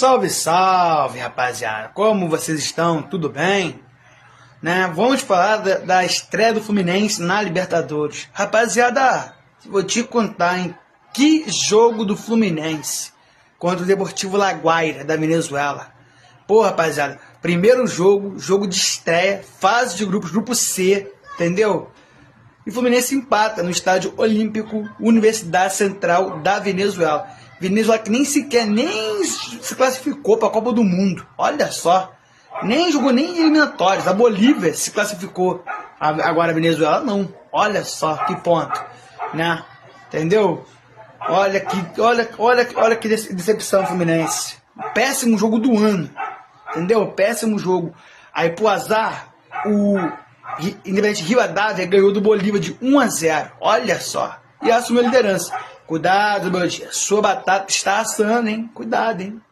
Salve, salve, rapaziada! Como vocês estão? Tudo bem? Né? Vamos falar da estreia do Fluminense na Libertadores. Rapaziada, vou te contar, hein? Que jogo do Fluminense contra o Deportivo La Guaira, da Venezuela. Pô, rapaziada, primeiro jogo de estreia, fase de grupos, grupo C, entendeu? E o Fluminense empata no Estádio Olímpico Universidade Central da Venezuela. Venezuela que nem sequer se classificou para a Copa do Mundo. Olha só. Nem jogou nem eliminatórios. A Bolívia se classificou. Agora a Venezuela não. Olha só que ponto. Né? Entendeu? Olha que decepção, Fluminense. Péssimo jogo do ano. Entendeu? Péssimo jogo. Aí pro azar, o Independente Rivadavia ganhou do Bolívia de 1-0. Olha só. E assumiu a liderança. Cuidado, meu dia. Sua batata está assando, hein? Cuidado, hein?